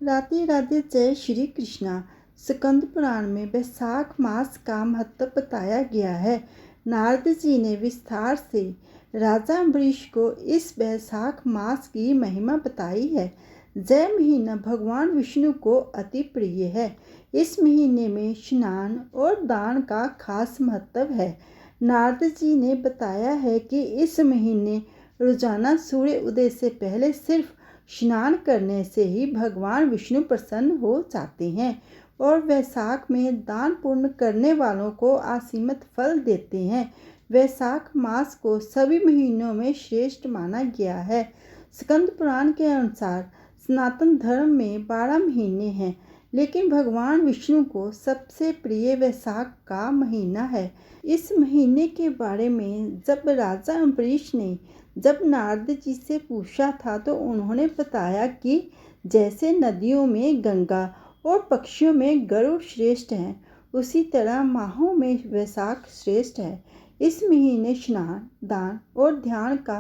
राधे राधे, जय श्री कृष्णा। स्कंद पुराण में वैशाख मास का महत्व बताया गया है। नारद जी ने विस्तार से राजा अम्बरीश को इस वैशाख मास की महिमा बताई है। जय महीना भगवान विष्णु को अति प्रिय है। इस महीने में स्नान और दान का खास महत्व है। नारद जी ने बताया है कि इस महीने रोजाना सूर्य उदय से पहले सिर्फ स्नान करने से ही भगवान विष्णु प्रसन्न हो जाते हैं और वैशाख में दान पुण्य करने वालों को असीमित फल देते हैं। वैशाख मास को सभी महीनों में श्रेष्ठ माना गया है। स्कंद पुराण के अनुसार सनातन धर्म में 12 महीने हैं, लेकिन भगवान विष्णु को सबसे प्रिय वैशाख का महीना है। इस महीने के बारे में जब राजा अम्बरीश ने नारद जी से पूछा था तो उन्होंने बताया कि जैसे नदियों में गंगा और पक्षियों में गरुड़ श्रेष्ठ हैं, उसी तरह माहों में वैशाख श्रेष्ठ है। इस महीने स्नान, दान और ध्यान का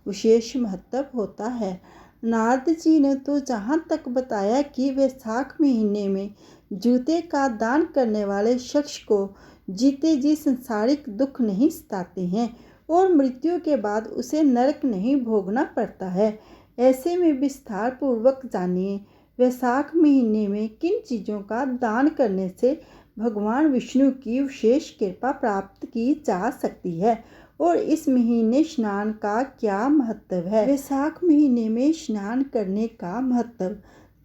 विशेष महत्व होता है। नारद जी ने तो जहाँ तक बताया कि वैशाख महीने में जूते का दान करने वाले शख्स को जीते जी संसारिक दुख नहीं सताते हैं और मृत्यु के बाद उसे नरक नहीं भोगना पड़ता है। ऐसे में विस्तार पूर्वक जानिए वैशाख महीने में किन चीज़ों का दान करने से भगवान विष्णु की विशेष कृपा प्राप्त की जा सकती है और इस महीने स्नान का क्या महत्व है। वैशाख महीने में स्नान करने का महत्व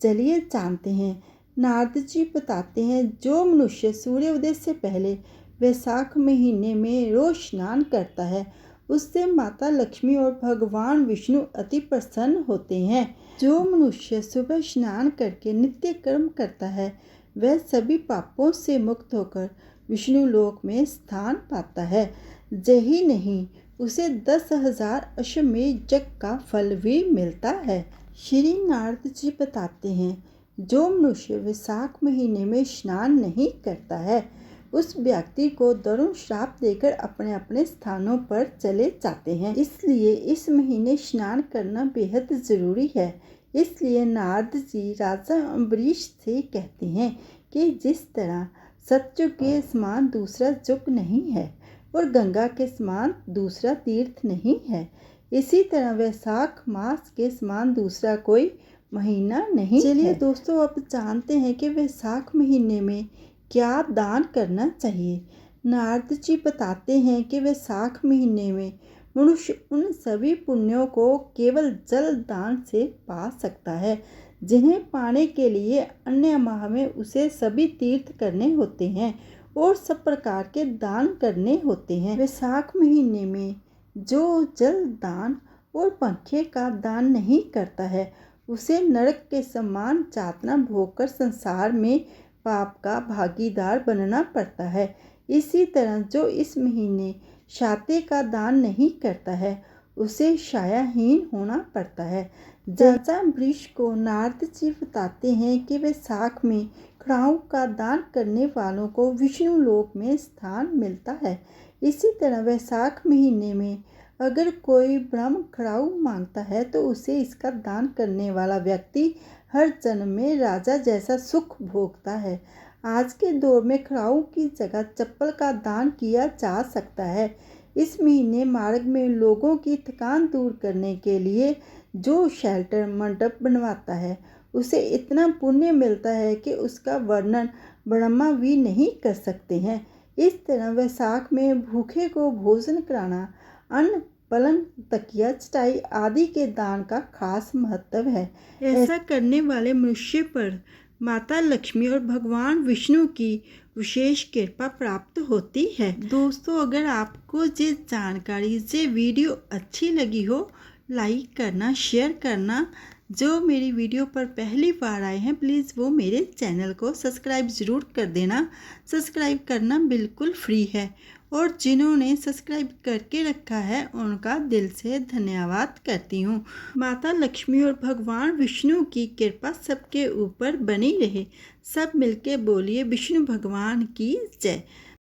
चलिए जानते हैं। नारद जी बताते हैं, जो मनुष्य सूर्योदय से पहले वैशाख महीने में रोज स्नान करता है, उससे माता लक्ष्मी और भगवान विष्णु अति प्रसन्न होते हैं। जो मनुष्य सुबह स्नान करके नित्य कर्म करता है, वह सभी पापों से मुक्त होकर विष्णु लोक में स्थान पाता है। यही नहीं, उसे 10,000 अश्वमेध यज्ञ का फल भी मिलता है। श्री नारद जी बताते हैं, जो मनुष्य वैशाख महीने में स्नान नहीं करता है, उस व्यक्ति को दारुण श्राप देकर अपने अपने स्थानों पर चले जाते हैं। इसलिए इस महीने स्नान करना बेहद जरूरी है। इसलिए नारद जी राजा अम्बरीश से कहते हैं कि जिस तरह सतयुग के समान दूसरा युग नहीं है और गंगा के समान दूसरा तीर्थ नहीं है, इसी तरह वैशाख मास के समान दूसरा कोई महीना नहीं। चलिए दोस्तों, अब जानते हैं कि वैशाख महीने में क्या दान करना चाहिए। नारद जी बताते हैं कि वैशाख महीने में मनुष्य उन सभी पुण्यों को केवल जल दान से पा सकता है जिन्हें पाने के लिए अन्य माह में उसे सभी तीर्थ करने होते हैं और सब प्रकार के दान करने होते हैं। वैशाख महीने में जो जल दान और पंखे का दान नहीं करता है, उसे नरक के समान यातना भोगकर संसार में पाप का भागीदार बनना पड़ता है। इसी तरह जो इस महीने शाते का दान नहीं करता है, उसे छायाहीन होना पड़ता है। राजा अम्बरीश को नारद जी बताते हैं कि वैशाख में खड़ाऊ का दान करने वालों को विष्णु लोक में स्थान मिलता है। इसी तरह वैशाख महीने में अगर कोई ब्राह्मण खड़ाऊ मांगता है तो उसे इसका दान करने वाला व्यक्ति हर जन्म में राजा जैसा सुख भोगता है। आज के दौर में खड़ाऊ की जगह चप्पल का दान किया जा सकता है। इस महीने मार्ग में लोगों की थकान दूर करने के लिए जो शेल्टर मंडप बनवाता है, उसे इतना पुण्य मिलता है कि उसका वर्णन ब्रह्मा भी नहीं कर सकते हैं। इस तरह वैशाख में भूखे को भोजन कराना, अन्न, पलंग, तकिया, चटाई आदि के दान का खास महत्व है। ऐसा करने वाले मनुष्य पर माता लक्ष्मी और भगवान विष्णु की विशेष कृपा प्राप्त होती है। दोस्तों, अगर आपको ये जानकारी, ये वीडियो अच्छी लगी हो, लाइक करना, शेयर करना। जो मेरी वीडियो पर पहली बार आए हैं, प्लीज़ वो मेरे चैनल को सब्सक्राइब ज़रूर कर देना। सब्सक्राइब करना बिल्कुल फ्री है और जिन्होंने सब्सक्राइब करके रखा है उनका दिल से धन्यवाद करती हूँ। माता लक्ष्मी और भगवान विष्णु की कृपा सबके ऊपर बनी रहे। सब मिलके बोलिए विष्णु भगवान की जय।